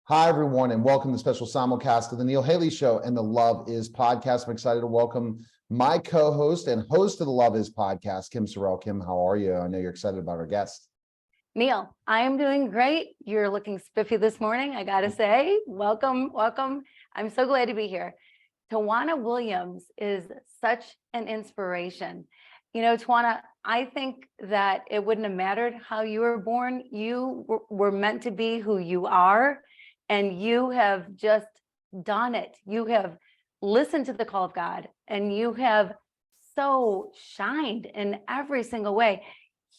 Hi, everyone, and welcome to the special simulcast of the Neil Haley Show and the Love Is podcast. I'm excited to welcome my co-host and host of the Love Is podcast, Kim Sorrelle. Kim, how are you? I know you're excited about our guest. Neil, I am doing great. You're looking spiffy this morning, I gotta say. Welcome, welcome. I'm so glad to be here. Tawana Williams is such an inspiration. You know, Tawana, I think that it wouldn't have mattered how you were born. You were meant to be who you are, and you have just done it. You have listened to the call of God, and you have so shined in every single way.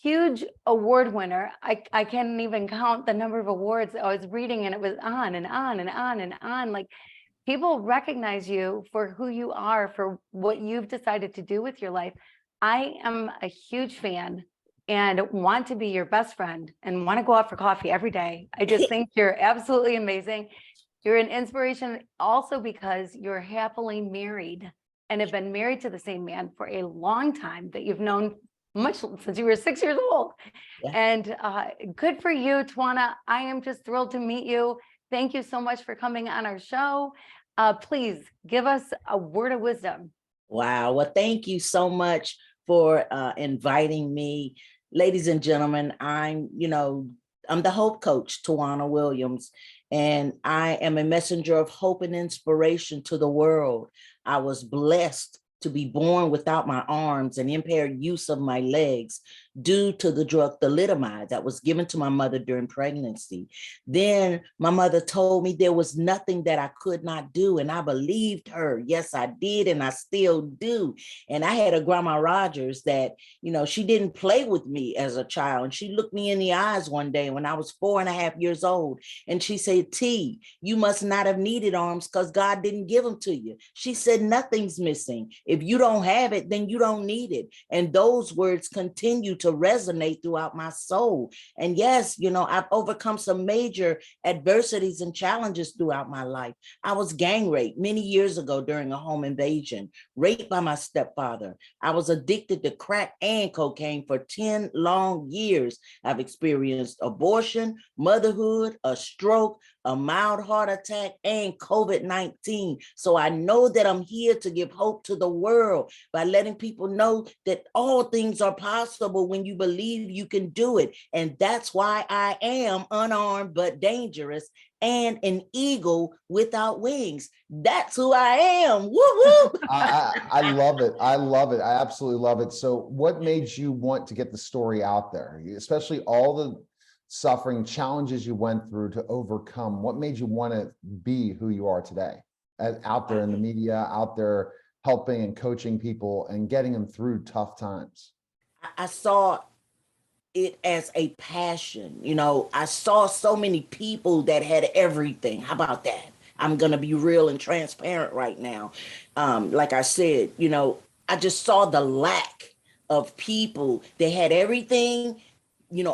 Huge award winner. I can't even count the number of awards I was reading, and it was on and on and on and on. Like, people recognize you for who you are, for what you've decided to do with your life. I am a huge fan and want to be your best friend and want to go out for coffee every day. I just think you're absolutely amazing. You're an inspiration also because you're happily married and have been married to the same man for a long time that you've known much since you were 6 years old. Yeah. And good for you, Tawana. I am just thrilled to meet you. Thank you so much for coming on our show. Please give us a word of wisdom. Wow. Well, thank you so much for inviting me. Ladies and gentlemen, I'm the Hope Coach, Tawana Williams, and I am a messenger of hope and inspiration to the world. I was blessed to be born without my arms and impaired use of my legs due to the drug thalidomide that was given to my mother during pregnancy. Then my mother told me there was nothing that I could not do, and I believed her. Yes, I did, and I still do. And I had a Grandma Rogers that, she didn't play with me as a child, and she looked me in the eyes one day when I was 4.5 years old, and she said, T, you must not have needed arms because God didn't give them to you. She said, nothing's missing. If you don't have it, then you don't need it. And those words continue to resonate throughout my soul. And yes, I've overcome some major adversities and challenges throughout my life. I was gang raped many years ago during a home invasion, raped by my stepfather. I was addicted to crack and cocaine for 10 long years. I've experienced abortion, motherhood, a stroke, a mild heart attack, and COVID-19. So I know that I'm here to give hope to the world by letting people know that all things are possible when you believe you can do it. And that's why I am unarmed but dangerous and an eagle without wings. That's who I am. Woo woo. I love it. I love it. I absolutely love it. So what made you want to get the story out there, especially all the suffering, challenges you went through to overcome? What made you want to be who you are today, out there in the media, out there helping and coaching people and getting them through tough times? I saw it as a passion. I saw so many people that had everything. How about that? I'm going to be real and transparent right now. Like I said, I just saw the lack of people that had everything,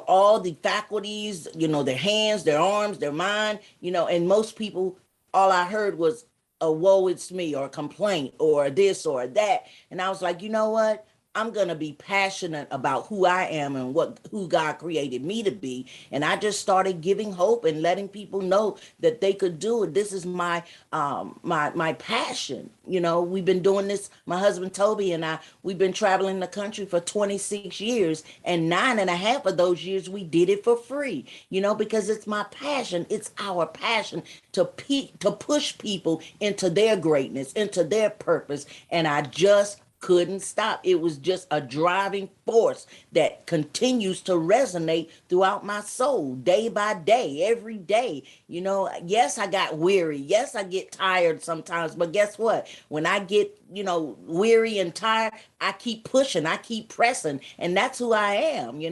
all the faculties, their hands, their arms, their mind, and most people, all I heard was a woe it's me or a complaint or this or that. And I was like, you know what? I'm going to be passionate about who I am and who God created me to be. And I just started giving hope and letting people know that they could do it. This is my passion. We've been doing this. My husband, Toby, and we've been traveling the country for 26 years, and 9.5 of those years we did it for free, because it's my passion. It's our passion to push people into their greatness, into their purpose. And I just couldn't stop. It was just a driving force that continues to resonate throughout my soul day by day, every day. Yes, I got weary. Yes, I get tired sometimes. But guess what? When I get, weary and tired, I keep pushing. I keep pressing. And that's who I am.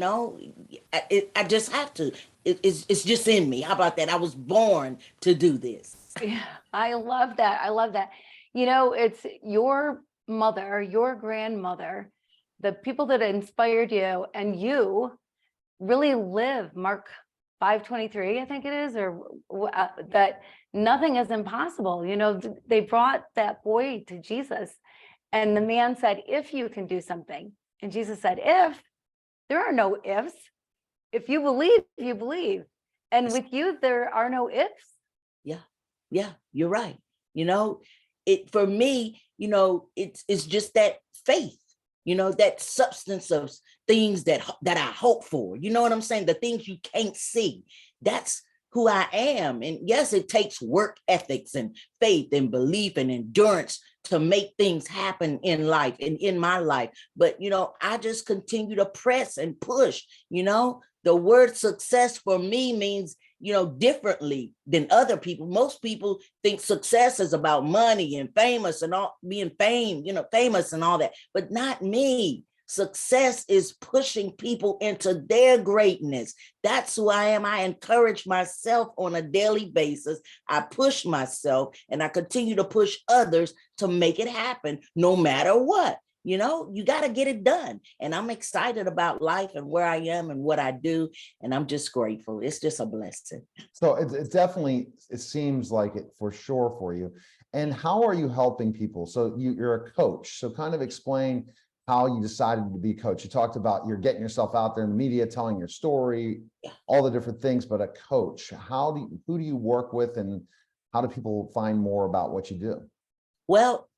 I just have to. It's just in me. How about that? I was born to do this. Yeah, I love that. I love that. It's your mother, your grandmother, the people that inspired you, and you really live Mark 5:23, I think it is, or that nothing is impossible. They brought that boy to Jesus, and the man said, if you can do something. And Jesus said, if. There are no ifs. If you believe, you believe. And with you, there are no ifs. Yeah, you're right. You know, for me, it's just that faith, that substance of things that I hope for. You know what I'm saying? The things you can't see. That's who I am. And yes, it takes work ethics and faith and belief and endurance to make things happen in life and in my life. But, I just continue to press and push. The word success for me means, differently than other people. Most people think success is about money and famous and all, being famous and all that, but not me. Success is pushing people into their greatness. That's who I am. I encourage myself on a daily basis. I push myself and I continue to push others to make it happen no matter what. You got to get it done. And I'm excited about life and where I am and what I do. And I'm just grateful. It's just a blessing. So it definitely, it seems like it for sure for you. And how are you helping people? So you're a coach. So kind of explain how you decided to be a coach. You talked about you're getting yourself out there in the media, telling your story, all the different things, but a coach, who do you work with and how do people find more about what you do? Well,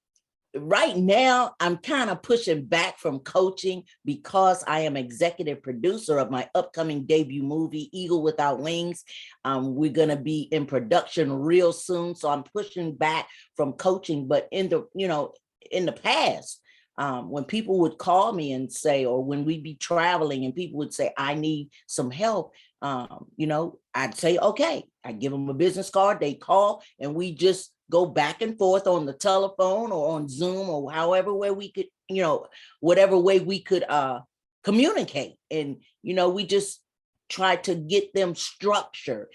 right now, I'm kind of pushing back from coaching because I am executive producer of my upcoming debut movie, Eagle Without Wings. We're going to be in production real soon. So I'm pushing back from coaching. But in the past, when people would call me and say, or when we'd be traveling and people would say, I need some help, I'd say, okay. I give them a business card, they call, and we just go back and forth on the telephone or on Zoom or however way we could, whatever way we could communicate. And, we just try to get them structure,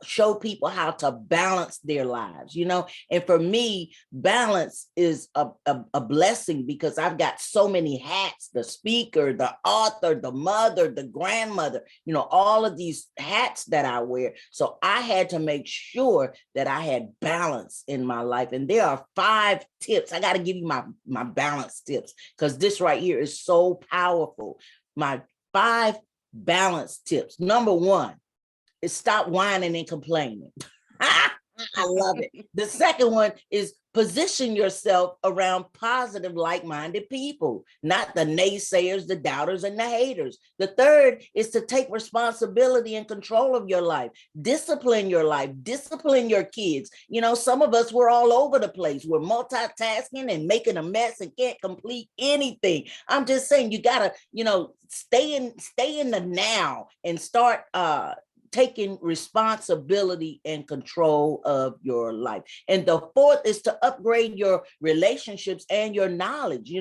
show people how to balance their lives, and for me, balance is a blessing because I've got so many hats, the speaker, the author, the mother, the grandmother, all of these hats that I wear. So I had to make sure that I had balance in my life. And there are 5 tips. I got to give you my balance tips because this right here is so powerful. My 5 balance tips. Number 1 is stop whining and complaining. I love it. The second one is position yourself around positive, like-minded people, not the naysayers, the doubters, and the haters. The third is to take responsibility and control of your life. Discipline your life, discipline your kids. Some of us, we're all over the place. We're multitasking and making a mess and can't complete anything. I'm just saying you gotta, stay in the now and start taking responsibility and control of your life. And the fourth is to upgrade your relationships and your knowledge.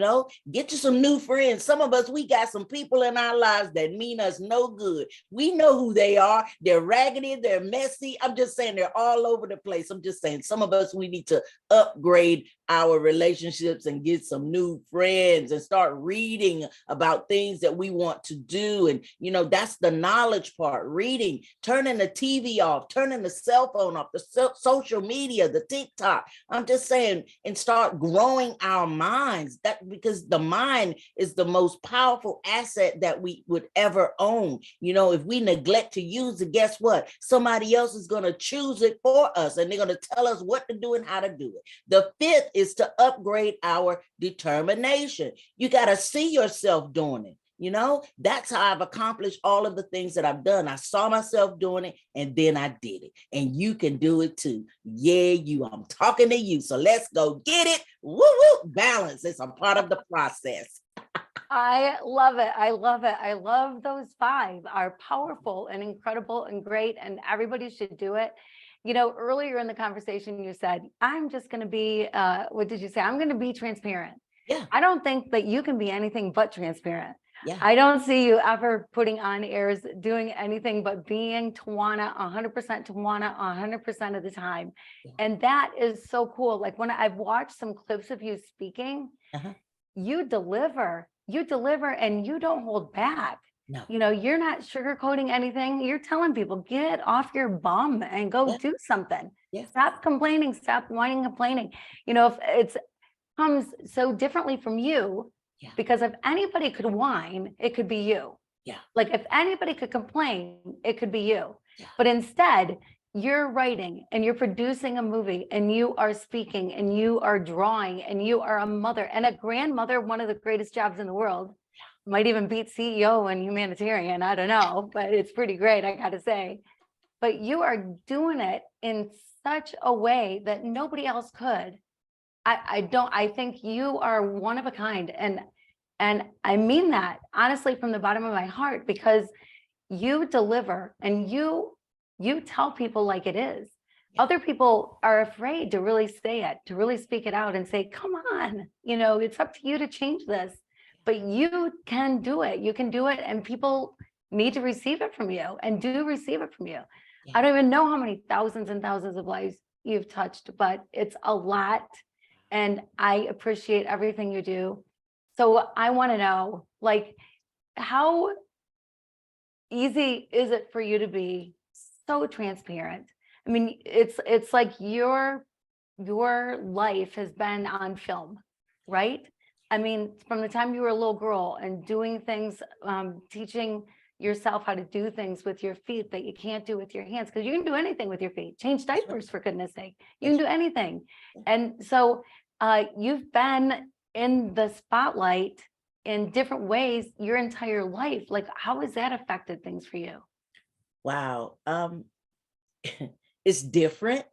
Get you some new friends. Some of us, we got some people in our lives that mean us no good. We know who they are. They're raggedy, they're messy. I'm just saying they're all over the place. I'm just saying some of us, we need to upgrade our relationships and get some new friends and start reading about things that we want to do. And, that's the knowledge part, reading, turning the TV off, turning the cell phone off, the social media, the TikTok. I'm just saying, and start growing our minds, because the mind is the most powerful asset that we would ever own. If we neglect to use it, guess what? Somebody else is going to choose it for us and they're going to tell us what to do and how to do it. The fifth is to upgrade our determination. You got to see yourself doing it. That's how I've accomplished all of the things that I've done. I saw myself doing it and then I did it. And you can do it too. Yeah, I'm talking to you. So let's go get it. Woo woo. Balance. It's a part of the process. I love it. I love it. I love those 5 are powerful and incredible and great. And everybody should do it. Earlier in the conversation, you said, I'm just going to be, what did you say? I'm going to be transparent. Yeah. I don't think that you can be anything but transparent. Yeah. I don't see you ever putting on airs, doing anything but being Tawana, 100% Tawana, 100% of the time. Yeah. And that is so cool. Like when I've watched some clips of you speaking, you deliver and you don't hold back. No. You're not sugarcoating anything. You're telling people, get off your bum and go do something. Yeah. Stop complaining, stop whining, complaining. If it comes so differently from you, because if anybody could whine, it could be you. Yeah. Like if anybody could complain, it could be you. Yeah. But instead, you're writing and you're producing a movie and you are speaking and you are drawing and you are a mother and a grandmother, one of the greatest jobs in the world, might even beat CEO and humanitarian. I don't know, but it's pretty great, I got to say. But you are doing it in such a way that nobody else could. I think you are one of a kind. And I mean that honestly from the bottom of my heart, because you deliver and you tell people like it is. Other people are afraid to really say it, to really speak it out and say, come on, it's up to you to change this. But you can do it. You can do it. And people need to receive it from you and do receive it from you. Yeah. I don't even know how many thousands and thousands of lives you've touched, but it's a lot. And I appreciate everything you do. So I want to know, like, how easy is it for you to be so transparent? I mean, it's like your life has been on film, right? I mean, from the time you were a little girl and doing things, teaching yourself how to do things with your feet that you can't do with your hands, because you can do anything with your feet. Change diapers, for goodness sake. You can do anything. And so you've been in the spotlight in different ways your entire life. Like, how has that affected things for you? Wow. It's different.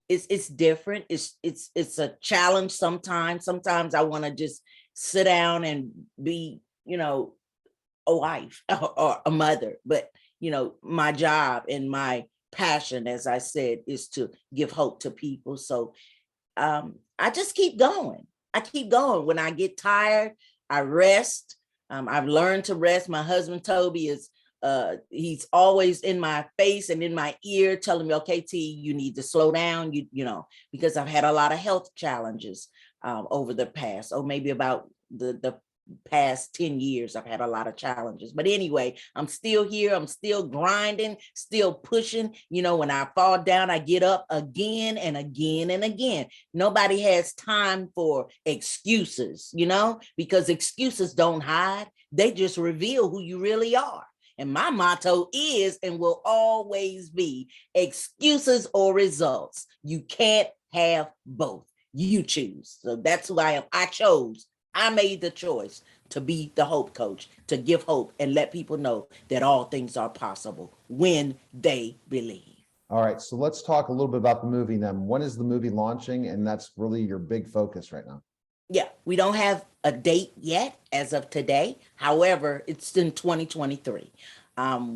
It's different. It's a challenge sometimes. Sometimes I want to just sit down and be, a wife or a mother. But, my job and my passion, as I said, is to give hope to people. So I just keep going. I keep going. When I get tired, I rest. I've learned to rest. My husband, Toby, he's always in my face and in my ear telling me, okay, T, you need to slow down, because I've had a lot of health challenges over the past, maybe about the past 10 years, I've had a lot of challenges. But anyway, I'm still here. I'm still grinding, still pushing. When I fall down, I get up again and again and again. Nobody has time for excuses, because excuses don't hide. They just reveal who you really are. And my motto is and will always be excuses or results. You can't have both. You choose. So that's who I am. I made the choice to be the hope coach, to give hope and let people know that all things are possible when they believe. All right. So let's talk a little bit about the movie then. When is the movie launching? And that's really your big focus right now. Yeah, we don't have a date yet as of today. However, it's in 2023.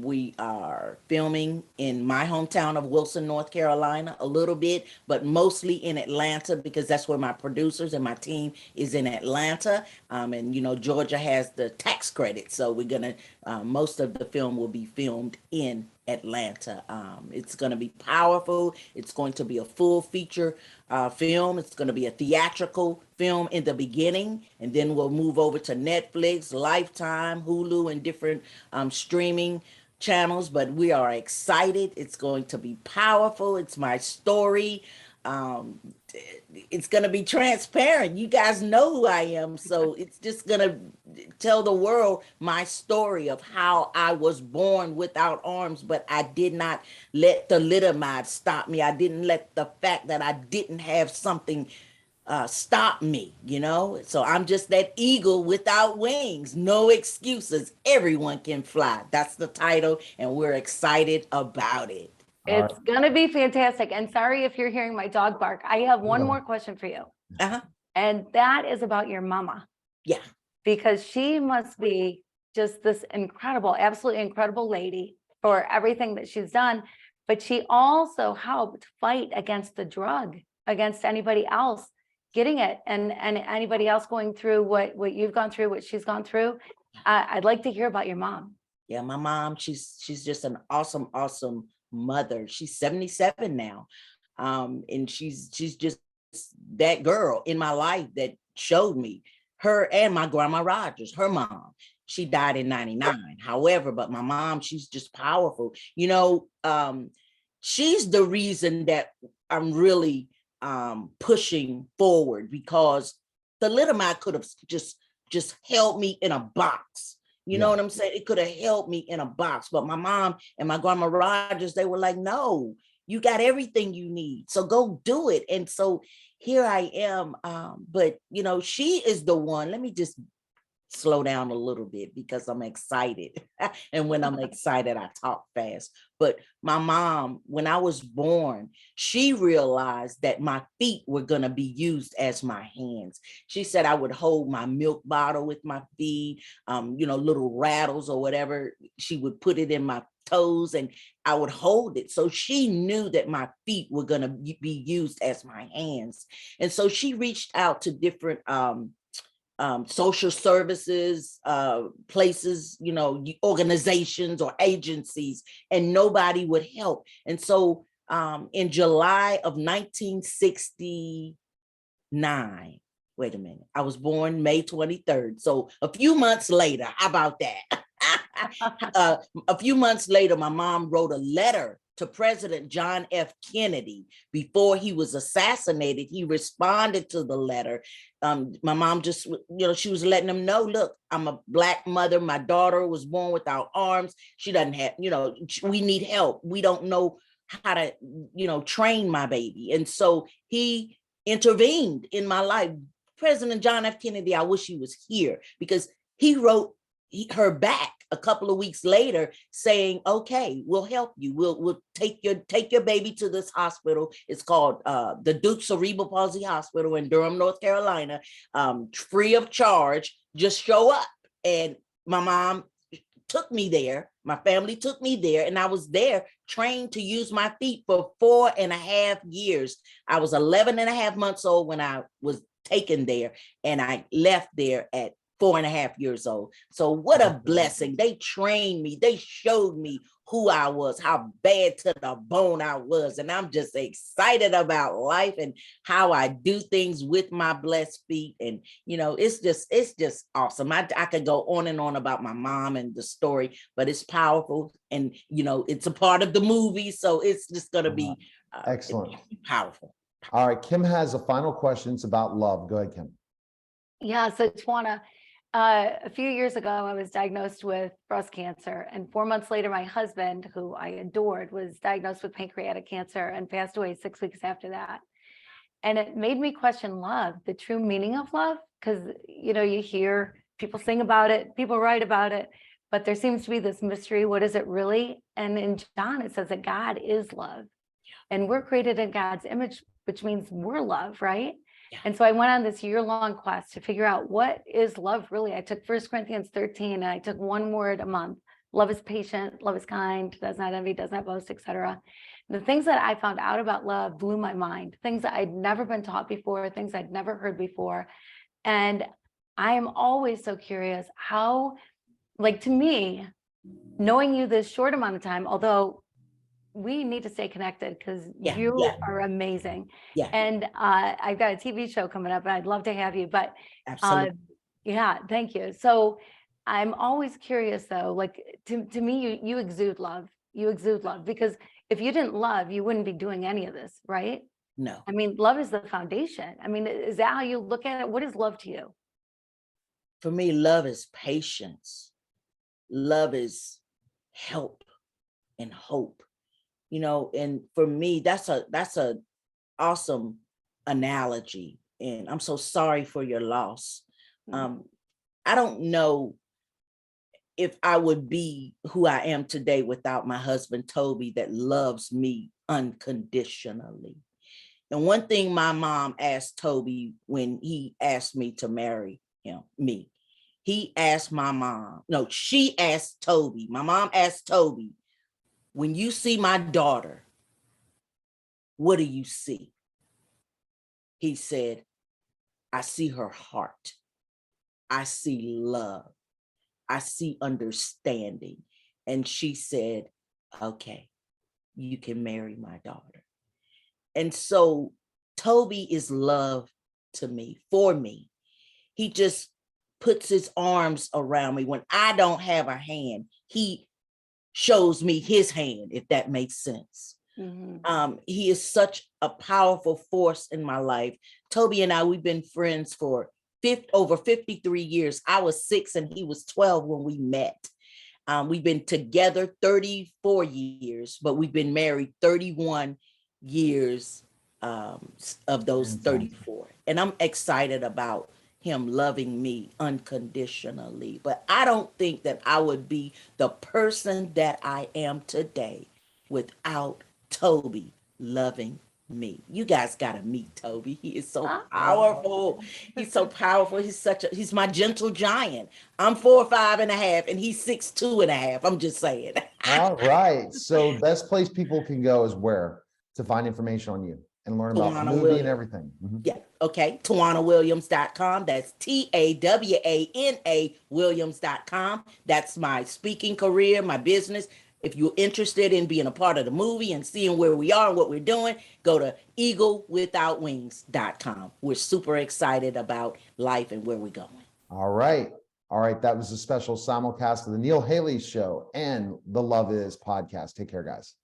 We are filming in my hometown of Wilson, North Carolina, a little bit, but mostly in Atlanta, because that's where my producers and my team is in Atlanta. And Georgia has the tax credit. So we're going to, most of the film will be filmed in Atlanta. It's going to be powerful. It's going to be a full feature film. It's going to be a theatrical film in the beginning, and then we'll move over to Netflix, Lifetime, Hulu, and different streaming channels. But we are excited. It's going to be powerful. It's my story. It's going to be transparent. You guys know who I am. So it's just going to tell the world my story of how I was born without arms, but I did not let the thalidomide stop me. I didn't let the fact that I didn't have something stop me, So I'm just that eagle without wings. No excuses. Everyone can fly. That's the title, and we're excited about it. It's going to be fantastic. And sorry if you're hearing my dog bark. I have one more question for you. And that is about your mama. Yeah. Because she must be just this incredible, absolutely incredible lady for everything that she's done. But she also helped fight against the drug, against anybody else getting it, and anybody else going through what you've gone through, what she's gone through. I'd like to hear about your mom. Yeah, my mom, she's just an awesome mother. She's 77 now. And she's just that girl in my life that showed me. Her and my grandma Rogers, her mom, she died in 99. However, but my mom, she's just powerful. She's the reason that I'm really pushing forward, because the thalidomide could have just held me in a box. You know what I'm saying? It could have held me in a box. But my mom and my grandma Rogers, they were like, no, You got everything you need. So go do it. And so here I am. But you know, she is the one. Let me just slow down a little bit because I'm excited. And when I'm excited, I talk fast. But my mom, when I was born, she realized that my feet were going to be used as my hands. She said I would hold my milk bottle with my feet, you know, little rattles or whatever. She would put it in my toes and I would hold it. So she knew that my feet were going to be used as my hands. And so she reached out to different social services, places, you know, organizations or agencies, and nobody would help. And so in July of 1969, wait a minute, I was born May 23rd. So a few months later, how about that? A few months later, my mom wrote a letter to President John F. Kennedy before he was assassinated. He responded to the letter. My mom just, you know, she was letting him know, look, I'm a Black mother. My daughter was born without arms. She doesn't have, you know, we need help. We don't know how to, you know, train my baby. And so he intervened in my life. President John F. Kennedy, I wish he was here because he wrote her back a couple of weeks later saying, okay, we'll help you. We'll take your baby to this hospital. It's called the Duke Cerebral Palsy Hospital in Durham, North Carolina, free of charge. Just show up. And my mom took me there. My family took me there, and I was there trained to use my feet for 4.5 years. I was 11 and a half months old when I was taken there, and I left there at 4.5 years old. So what a blessing. They trained me. They showed me who I was, how bad to the bone I was. And I'm just excited about life and how I do things with my blessed feet. And, you know, it's just awesome. I could go on and on about my mom and the story, but it's powerful. And, you know, it's a part of the movie. So it's just going to be excellent. Powerful. All right. Kim has a final question. It's about love. Go ahead, Kim. Yeah, so Tawana, a few years ago, I was diagnosed with breast cancer, and 4 months later, my husband, who I adored, was diagnosed with pancreatic cancer and passed away 6 weeks after that. And it made me question love, the true meaning of love, because, you know, you hear people sing about it, people write about it, but there seems to be this mystery. What is it really? And in John, it says that God is love, and we're created in God's image, which means we're love, right? And so I went on this year-long quest to figure out what is love really. I took 1 Corinthians 13 and I took one word a month. Love is patient, love is kind, does not envy, does not boast, etc. The things that I found out about love blew my mind, things that I'd never been taught before, things I'd never heard before. And I am always so curious how, like, to me, knowing you this short amount of time, although we need to stay connected because you are amazing. Yeah. And I've got a TV show coming up and I'd love to have you, but yeah, thank you. So I'm always curious though, like to me, you exude love. You exude love, because if you didn't love, you wouldn't be doing any of this, right? No. I mean, love is the foundation. I mean, is that how you look at it? What is love to you? For me, love is patience. Love is help and hope. You know, and for me, that's a awesome analogy. And I'm so sorry for your loss. I don't know if I would be who I am today without my husband, Toby, that loves me unconditionally. And one thing my mom asked Toby when he asked me to marry me, he asked my mom, no, she asked Toby, my mom asked Toby, when you see my daughter, what do you see? He said, I see her heart. I see love. I see understanding. And she said, okay, you can marry my daughter. And so Toby is love to me, for me. He just puts his arms around me. When I don't have a hand, he shows me his hand, if that makes sense. He is such a powerful force in my life. Toby and I, we've been friends for over 53 years. I was 6 and he was 12 when we met. We've been together 34 years, but we've been married 31 years of those 34. And I'm excited about him loving me unconditionally. But I don't think that I would be the person that I am today without Toby loving me. You guys got to meet Toby. He is so powerful. He's so powerful. He's my gentle giant. I'm 4'5.5" and he's 6'2.5". I'm just saying. All right. So best place people can go is where to find information on you and learn about the Tawana movie and Williams. everything. Yeah. Okay. TawanaWilliams.com. That's TAWANA Williams.com. That's my speaking career, my business. If you're interested in being a part of the movie and seeing where we are and what we're doing, go to eaglewithoutwings.com. We're super excited about life and where we're going. All right. All right. That was a special simulcast of the Neil Haley Show and the Love Is podcast. Take care, guys.